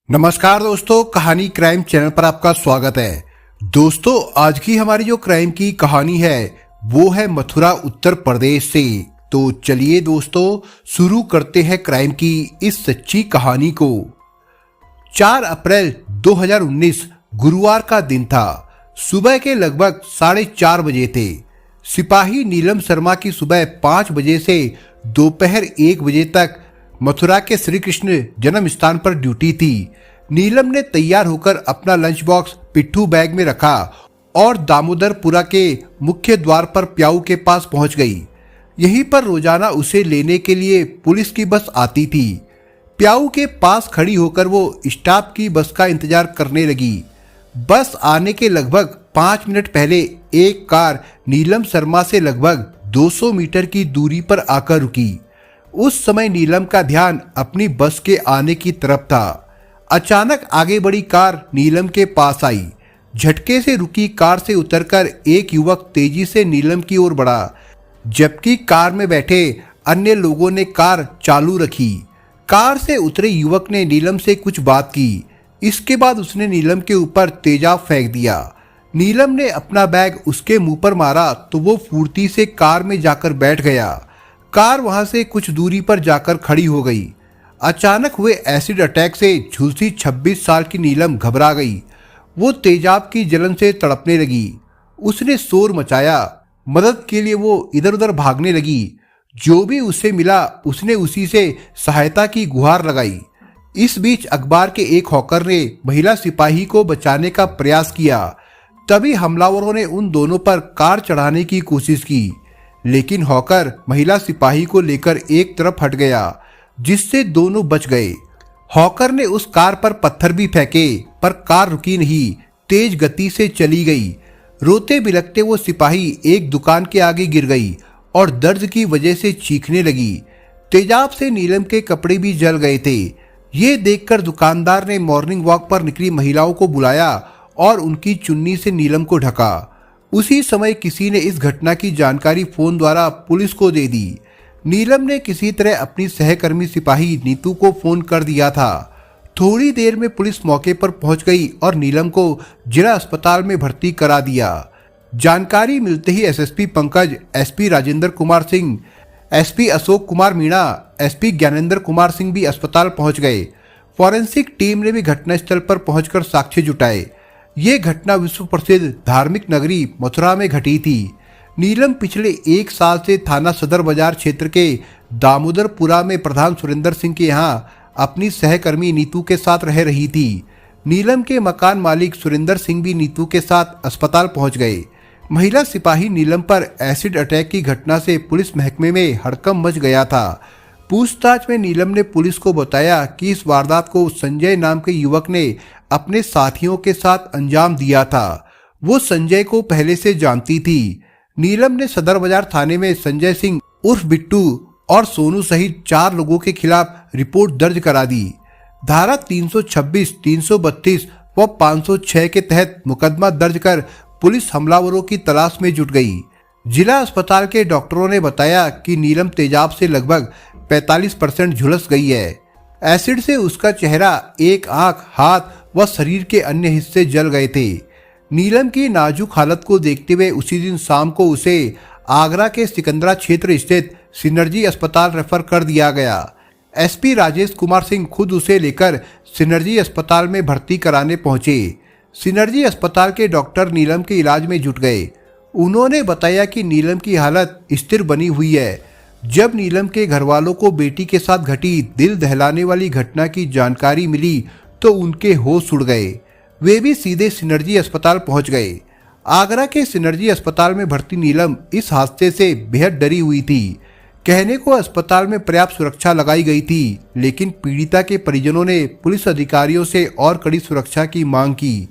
नमस्कार दोस्तों, कहानी क्राइम चैनल पर आपका स्वागत है। दोस्तों, आज की हमारी जो क्राइम की कहानी है वो है मथुरा उत्तर प्रदेश से। तो चलिए दोस्तों, शुरू करते हैं क्राइम की इस सच्ची कहानी को। 4 अप्रैल 2019 गुरुवार का दिन था। सुबह के लगभग 4:30 बजे थे। सिपाही नीलम शर्मा की सुबह 5 बजे से दोपहर 1 बजे तक मथुरा के श्री कृष्ण जन्म स्थान पर ड्यूटी थी। नीलम ने तैयार होकर अपना लंच बॉक्स पिट्ठू बैग में रखा और दामोदरपुरा के मुख्य द्वार पर प्याऊ के पास पहुंच गई। यहीं पर रोजाना उसे लेने के लिए पुलिस की बस आती थी। प्याऊ के पास खड़ी होकर वो स्टाफ की बस का इंतजार करने लगी। बस आने के लगभग 5 मिनट पहले एक कार नीलम शर्मा से लगभग 200 मीटर की दूरी पर आकर रुकी। उस समय नीलम का ध्यान अपनी बस के आने की तरफ था। अचानक आगे बढ़ी कार नीलम के पास आई। झटके से रुकी कार से उतरकर एक युवक तेजी से नीलम की ओर बढ़ा, जबकि कार में बैठे अन्य लोगों ने कार चालू रखी। कार से उतरे युवक ने नीलम से कुछ बात की। इसके बाद उसने नीलम के ऊपर तेजाब फेंक दिया। नीलम ने अपना बैग उसके मुंह पर मारा तो वो फुर्ती से कार में जाकर बैठ गया। कार वहां से कुछ दूरी पर जाकर खड़ी हो गई। अचानक हुए एसिड अटैक से झुलसी 26 साल की नीलम घबरा गई। वो तेजाब की जलन से तड़पने लगी। उसने शोर मचाया। मदद के लिए वो इधर उधर भागने लगी। जो भी उसे मिला उसने उसी से सहायता की गुहार लगाई। इस बीच अखबार के एक हॉकर ने महिला सिपाही को बचाने का प्रयास किया। तभी हमलावरों ने उन दोनों पर कार चढ़ाने की कोशिश की, लेकिन हॉकर महिला सिपाही को लेकर एक तरफ हट गया, जिससे दोनों बच गए। हॉकर ने उस कार पर पत्थर भी फेंके, पर कार रुकी नहीं, तेज गति से चली गई। रोते बिलखते वो सिपाही एक दुकान के आगे गिर गई और दर्द की वजह से चीखने लगी। तेजाब से नीलम के कपड़े भी जल गए थे। ये देखकर दुकानदार ने मॉर्निंग वॉक पर निकली महिलाओं को बुलाया और उनकी चुन्नी से नीलम को ढका। उसी समय किसी ने इस घटना की जानकारी फोन द्वारा पुलिस को दे दी। नीलम ने किसी तरह अपनी सहकर्मी सिपाही नीतू को फोन कर दिया था। थोड़ी देर में पुलिस मौके पर पहुंच गई और नीलम को जिला अस्पताल में भर्ती करा दिया। जानकारी मिलते ही SSP Pankaj, SP Rajendra Kumar Singh, SP Ashok Kumar Meena, SP Gyanendra Kumar Singh भी अस्पताल पहुंच गए। फॉरेंसिक टीम ने भी घटनास्थल पर पहुंचकर साक्ष्य जुटाए। ये घटना विश्व प्रसिद्ध धार्मिक नगरी मथुरा में घटी थी। नीलम पिछले 1 साल से थाना सदर बाजार क्षेत्र के दामोदरपुरा में प्रधान सुरेंद्र सिंह के यहाँ अपनी सहकर्मी नीतू के साथ रह रही थी। नीलम के मकान मालिक सुरेंद्र सिंह भी नीतू के साथ अस्पताल पहुंच गए। महिला सिपाही नीलम पर एसिड अटैक की घटना से पुलिस महकमे में हड़कंप मच गया था। पूछताछ में नीलम ने पुलिस को बताया कि इस वारदात को संजय नाम के युवक ने अपने साथियों के साथ अंजाम दिया था। वो संजय को पहले से जानती थी। नीलम ने सदर बाजार थाने में संजय सिंह उर्फ बिट्टू और सोनू सहित 4 लोगों के खिलाफ रिपोर्ट दर्ज करा दी। धारा 326, 332 व 506 के तहत मुकदमा दर्ज कर पुलिस हमलावरों की तलाश में जुट गई। जिला अस्पताल के डॉक्टरों ने बताया कि नीलम तेजाब से लगभग 45% झुलस गई है। एसिड से उसका चेहरा, एक आंख, हाथ व शरीर के अन्य हिस्से जल गए थे। नीलम की नाजुक हालत को देखते हुए उसी दिन शाम को उसे आगरा के सिकंदरा क्षेत्र स्थित सिनर्जी अस्पताल रेफर कर दिया गया। एसपी राजेश कुमार सिंह खुद उसे लेकर सिनर्जी अस्पताल में भर्ती कराने पहुंचे। सिनर्जी अस्पताल के डॉक्टर नीलम के इलाज में जुट गए। उन्होंने बताया कि नीलम की हालत स्थिर बनी हुई है। जब नीलम के घर वालों को बेटी के साथ घटी दिल दहलाने वाली घटना की जानकारी मिली तो उनके होश उड़ गए। वे भी सीधे सिनर्जी अस्पताल पहुंच गए। आगरा के सिनर्जी अस्पताल में भर्ती नीलम इस हादसे से बेहद डरी हुई थी। कहने को अस्पताल में पर्याप्त सुरक्षा लगाई गई थी, लेकिन पीड़िता के परिजनों ने पुलिस अधिकारियों से और कड़ी सुरक्षा की मांग की।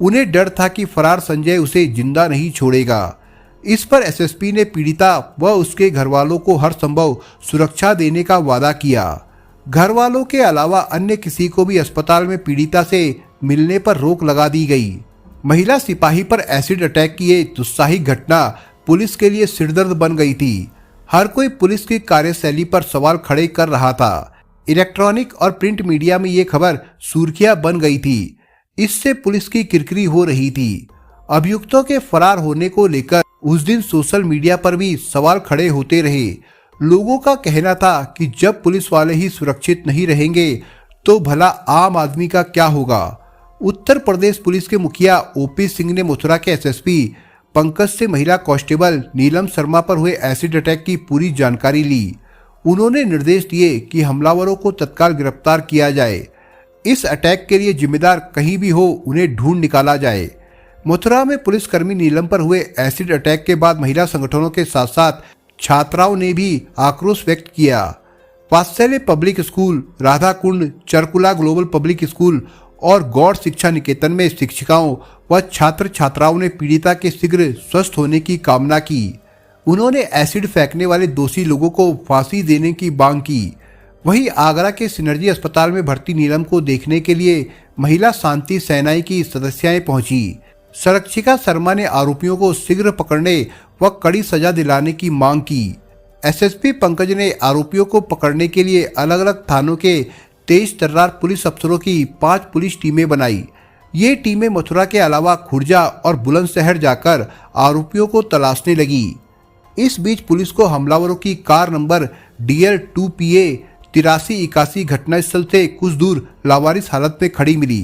उन्हें डर था कि फरार संजय उसे जिंदा नहीं छोड़ेगा। इस पर एसएसपी ने पीड़िता व उसके घर वालों को हर संभव सुरक्षा देने का वादा किया। घर वालों के अलावा अन्य किसी को भी अस्पताल में पीड़िता से मिलने पर रोक लगा दी गई। महिला सिपाही पर एसिड अटैक की ये दुस्साहसी घटना पुलिस के लिए सिरदर्द बन गई थी। हर कोई पुलिस की कार्यशैली पर सवाल खड़े कर रहा था। इलेक्ट्रॉनिक और प्रिंट मीडिया में ये खबर सुर्खियां बन गई थी। इससे पुलिस की किरकिरी हो रही थी। अभियुक्तों के फरार होने को लेकर उस दिन सोशल मीडिया पर भी सवाल खड़े होते रहे। लोगों का कहना था कि जब पुलिस वाले ही सुरक्षित नहीं रहेंगे तो भला आम आदमी का क्या होगा। उत्तर प्रदेश पुलिस के मुखिया ओपी सिंह ने मथुरा के एसएसपी पंकज से महिला कांस्टेबल नीलम शर्मा पर हुए एसिड अटैक की पूरी जानकारी ली। उन्होंने निर्देश दिए कि हमलावरों को तत्काल गिरफ्तार किया जाए। इस अटैक के लिए जिम्मेदार कहीं भी हो उन्हें ढूंढ निकाला जाए। मथुरा में पुलिसकर्मी नीलम पर हुए एसिड अटैक के बाद महिला संगठनों के साथ साथ छात्राओं ने भी आक्रोश व्यक्त किया। वात्सल्य public school, Radha Kund, Charkula global public school और गौड़ शिक्षा निकेतन में शिक्षिकाओं व छात्र छात्राओं ने पीड़िता के शीघ्र स्वस्थ होने की कामना की। उन्होंने एसिड फेंकने वाले दोषी लोगों को फांसी देने की मांग की। वहीं आगरा के सिनर्जी अस्पताल में भर्ती नीलम को देखने के लिए महिला शांति सेनाई की सदस्याएं पहुंची। संरक्षिका शर्मा ने आरोपियों को शीघ्र पकड़ने व कड़ी सजा दिलाने की मांग की। एसएसपी पंकज ने आरोपियों को पकड़ने के लिए अलग अलग थानों के तेज तर्रार पुलिस अफसरों की 5 पुलिस टीमें बनाई। ये टीमें मथुरा के अलावा खुर्जा और बुलंदशहर जाकर आरोपियों को तलाशने लगी। इस बीच पुलिस को हमलावरों की कार नंबर DL 2PA 8381 घटनास्थल से कुछ दूर लावारिस हालत में खड़ी मिली।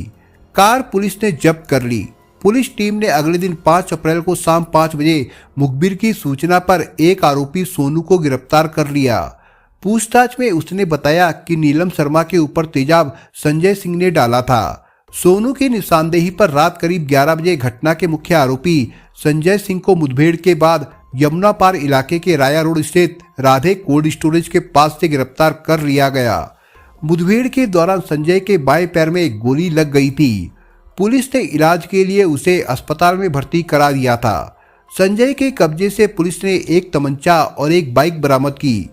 कार पुलिस ने जब्त कर ली। पुलिस टीम ने अगले दिन 5 अप्रैल को शाम 5 बजे मुखबिर की सूचना पर एक आरोपी सोनू को गिरफ्तार कर लिया। पूछताछ में उसने बताया कि नीलम शर्मा के ऊपर तेजाब संजय सिंह ने डाला था। सोनू की निशानदेही पर रात करीब 11 बजे घटना के मुख्य आरोपी संजय सिंह को मुठभेड़ के बाद यमुना पार इलाके के राया रोड स्थित राधे कोल्ड स्टोरेज के पास से गिरफ्तार कर लिया गया। मुठभेड़ के दौरान संजय के बाएं पैर में गोली लग गई थी। पुलिस ने इलाज के लिए उसे अस्पताल में भर्ती करा दिया था। संजय के कब्जे से पुलिस ने एक तमंचा और एक बाइक बरामद की।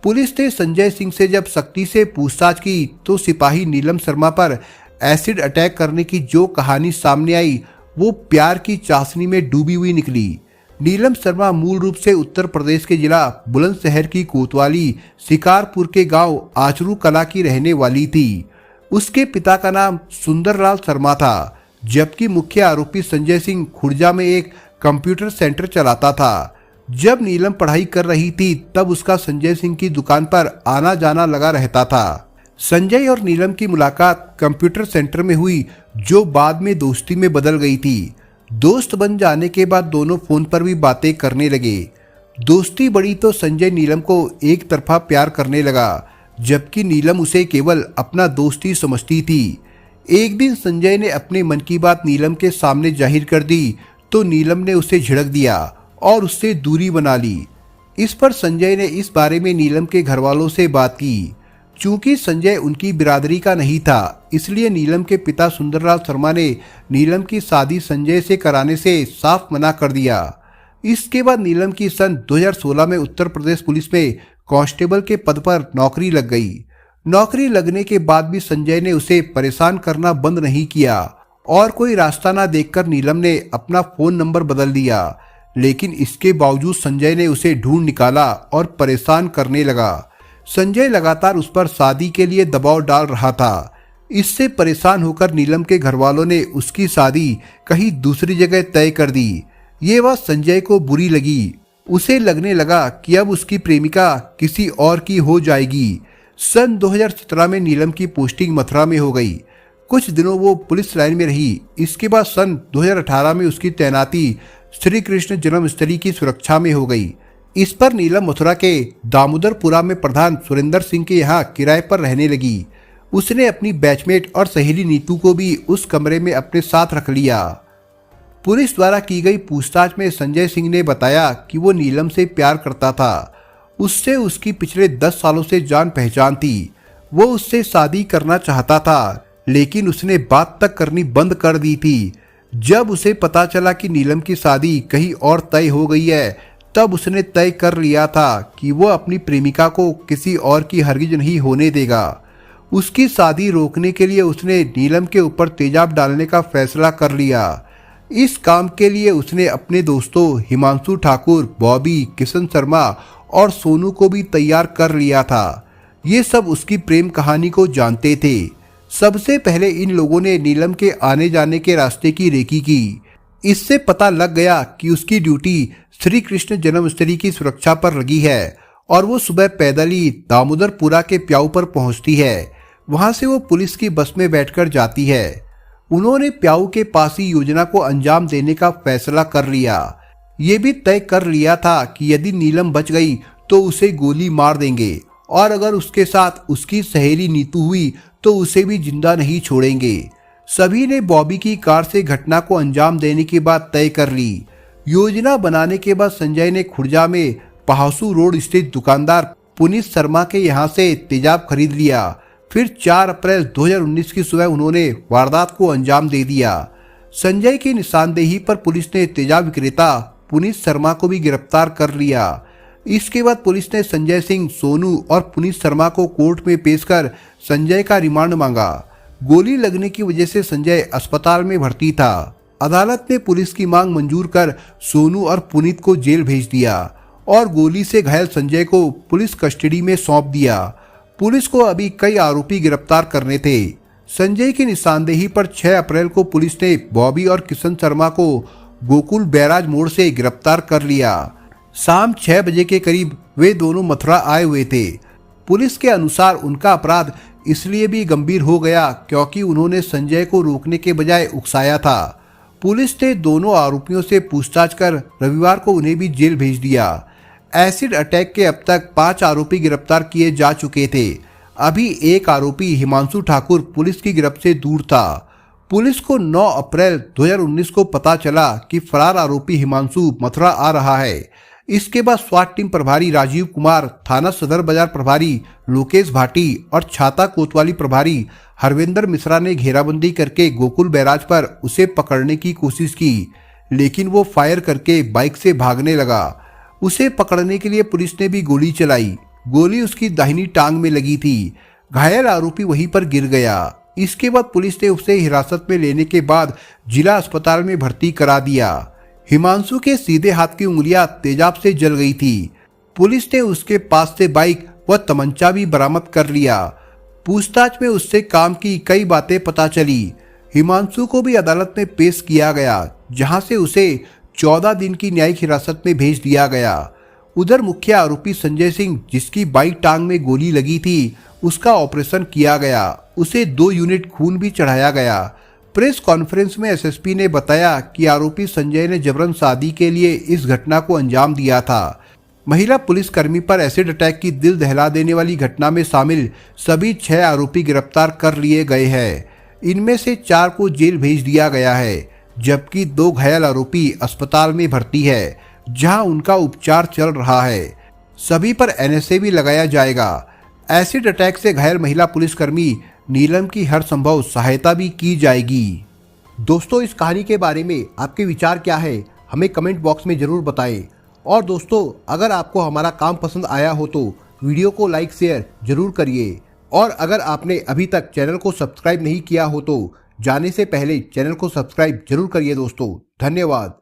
पुलिस ने संजय सिंह से जब सख्ती से पूछताछ की तो सिपाही नीलम शर्मा पर एसिड अटैक करने की जो कहानी सामने आई वो प्यार की चाशनी में डूबी हुई निकली। नीलम शर्मा मूल रूप से उत्तर प्रदेश के जिला बुलंदशहर की कोतवाली शिकारपुर के गांव आचरू कला की रहने वाली थी। उसके पिता का नाम सुंदरलाल शर्मा था, जबकि मुख्य आरोपी संजय सिंह खुर्जा में एक कंप्यूटर सेंटर चलाता था। जब नीलम पढ़ाई कर रही थी तब उसका संजय सिंह की दुकान पर आना जाना लगा रहता था। संजय और नीलम की मुलाकात कंप्यूटर सेंटर में हुई, जो बाद में दोस्ती में बदल गई थी। दोस्त बन जाने के बाद दोनों फोन पर भी बातें करने लगे। दोस्ती बढ़ी तो संजय नीलम को एक तरफा प्यार करने लगा, जबकि नीलम उसे केवल अपना दोस्त ही समझती थी। एक दिन संजय ने अपने मन की बात नीलम के सामने जाहिर कर दी तो नीलम ने उसे झिड़क दिया और उससे दूरी बना ली। इस पर संजय ने इस बारे में नीलम के घरवालों से बात की। चूंकि संजय उनकी बिरादरी का नहीं था, इसलिए नीलम के पिता सुंदरलाल शर्मा ने नीलम की शादी संजय से कराने से साफ मना कर दिया। इसके बाद नीलम की सन 2016 में उत्तर प्रदेश पुलिस में कांस्टेबल के पद पर नौकरी लग गई। नौकरी लगने के बाद भी संजय ने उसे परेशान करना बंद नहीं किया और कोई रास्ता ना देखकर नीलम ने अपना फोन नंबर बदल दिया। लेकिन इसके बावजूद संजय ने उसे ढूंढ निकाला और परेशान करने लगा। संजय लगातार उस पर शादी के लिए दबाव डाल रहा था। इससे परेशान होकर नीलम के घरवालों ने उसकी शादी कहीं दूसरी जगह तय कर दी। ये बात संजय को बुरी लगी। उसे लगने लगा कि अब उसकी प्रेमिका किसी और की हो जाएगी। सन 2017 में नीलम की पोस्टिंग मथुरा में हो गई। कुछ दिनों वो पुलिस लाइन में रही। इसके बाद सन 2018 में उसकी तैनाती श्री कृष्ण जन्मस्थली की सुरक्षा में हो गई। इस पर नीलम मथुरा के दामोदरपुरा में प्रधान सुरेंद्र सिंह के यहाँ किराए पर रहने लगी। उसने अपनी बैचमेट और सहेली नीतू को भी उस कमरे में अपने साथ रख लिया। पुलिस द्वारा की गई पूछताछ में संजय सिंह ने बताया कि वो नीलम से प्यार करता था। उससे उसकी पिछले 10 सालों से जान पहचान थी। वो उससे शादी करना चाहता था, लेकिन उसने बात तक करनी बंद कर दी थी। जब उसे पता चला कि नीलम की शादी कहीं और तय हो गई है, तब उसने तय कर लिया था कि वो अपनी प्रेमिका को किसी और की हरगिज नहीं होने देगा। उसकी शादी रोकने के लिए उसने नीलम के ऊपर तेजाब डालने का फैसला कर लिया। इस काम के लिए उसने अपने दोस्तों हिमांशु ठाकुर, बॉबी, किशन शर्मा और सोनू को भी तैयार कर लिया था। ये सब उसकी प्रेम कहानी को जानते थे। सबसे पहले इन लोगों ने नीलम के आने जाने के रास्ते की रेकी की। इससे पता लग गया कि उसकी ड्यूटी श्री कृष्ण जन्मस्थली की सुरक्षा पर लगी है और वो सुबह पैदल ही दामोदरपुरा के प्याऊ पर पहुंचती है। वहां से वो पुलिस की बस में बैठकर जाती है। उन्होंने प्याऊ के पास ही योजना को अंजाम देने का फैसला कर लिया। ये भी तय कर लिया था कि यदि नीलम बच गई तो उसे गोली मार देंगे और अगर उसके साथ उसकी सहेली नीतू हुई तो उसे भी जिंदा नहीं छोड़ेंगे। सभी ने बॉबी की कार से घटना को अंजाम देने की बात तय कर ली। योजना बनाने के बाद संजय ने खुर्जा में पहासू रोड स्थित दुकानदार पुनीत शर्मा के यहाँ से तेजाब खरीद लिया। फिर 4 अप्रैल 2019 की सुबह उन्होंने वारदात को अंजाम दे दिया। संजय की निशानदेही पर पुलिस ने तेजाब विक्रेता पुनीत शर्मा को भी गिरफ्तार कर लिया। इसके बाद पुलिस ने संजय सिंह, सोनू और पुनीत शर्मा को कोर्ट में पेश कर संजय का रिमांड मांगा। गोली लगने की वजह से संजय अस्पताल में भर्ती था। अदालत ने पुलिस की मांग मंजूर कर सोनू और पुनीत को जेल भेज दिया और गोली से घायल संजय को पुलिस कस्टडी में सौंप दिया। पुलिस को अभी कई आरोपी गिरफ्तार करने थे। संजय की निशानदेही पर 6 अप्रैल को पुलिस ने बॉबी और किशन शर्मा को गोकुल बैराज मोड़ से गिरफ्तार कर लिया। शाम 6 बजे के करीब वे दोनों मथुरा आए हुए थे। पुलिस के अनुसार उनका अपराध इसलिए भी गंभीर हो गया क्योंकि उन्होंने संजय को रोकने के बजाय उकसाया था। पुलिस ने दोनों आरोपियों से पूछताछ कर रविवार को उन्हें भी जेल भेज दिया। एसिड अटैक के अब तक 5 आरोपी गिरफ्तार किए जा चुके थे। अभी एक आरोपी हिमांशु ठाकुर पुलिस की गिरफ्त से दूर था। पुलिस को 9 अप्रैल 2019 को पता चला कि फरार आरोपी हिमांशु मथुरा आ रहा है। इसके बाद स्वाट टीम प्रभारी राजीव कुमार, थाना सदर बाजार प्रभारी लोकेश भाटी और छाता कोतवाली प्रभारी हरविंदर मिश्रा ने घेराबंदी करके गोकुल बैराज पर उसे पकड़ने की कोशिश की, लेकिन वो फायर करके बाइक से भागने लगा। उसे पकड़ने के लिए पुलिस ने भी गोली चलाई। गोली उसकी दाहिनी टांग में लगी थी। घायल आरोपी वहीं पर गिर गया। इसके बाद पुलिस ने उसे हिरासत में लेने के बाद जिला अस्पताल में भर्ती करा दिया। हिमांशु के सीधे हाथ की उंगलियां तेजाब से जल गई थी। पुलिस ने उसके पास से बाइक व तमंचा भी बरामद कर लिया। पूछताछ में उससे काम की कई बातें पता चली। हिमांशु को भी अदालत में पेश किया गया, जहां से उसे 14 दिन की न्यायिक हिरासत में भेज दिया गया। उधर मुख्य आरोपी संजय सिंह, जिसकी बाई टांग में गोली लगी थी, उसका ऑपरेशन किया गया। उसे 2 यूनिट खून भी चढ़ाया गया। प्रेस कॉन्फ्रेंस में एसएसपी ने बताया कि आरोपी संजय ने जबरन शादी के लिए इस घटना को अंजाम दिया था। महिला पुलिसकर्मी पर एसिड अटैक की दिल दहला देने वाली घटना में शामिल सभी 6 आरोपी गिरफ्तार कर लिए गए हैं। इनमें से 4 को जेल भेज दिया गया है, जबकि 2 घायल आरोपी अस्पताल में भर्ती है, जहां उनका उपचार चल रहा है। सभी पर एनएसए भी लगाया जाएगा। एसिड अटैक से घायल महिला पुलिसकर्मी नीलम की हर संभव सहायता भी की जाएगी। दोस्तों, इस कहानी के बारे में आपके विचार क्या है, हमें कमेंट बॉक्स में जरूर बताएं। और दोस्तों, अगर आपको हमारा काम पसंद आया हो तो वीडियो को लाइक शेयर जरूर करिए। और अगर आपने अभी तक चैनल को सब्सक्राइब नहीं किया हो तो जाने से पहले चैनल को सब्सक्राइब जरूर करिए। दोस्तों, धन्यवाद।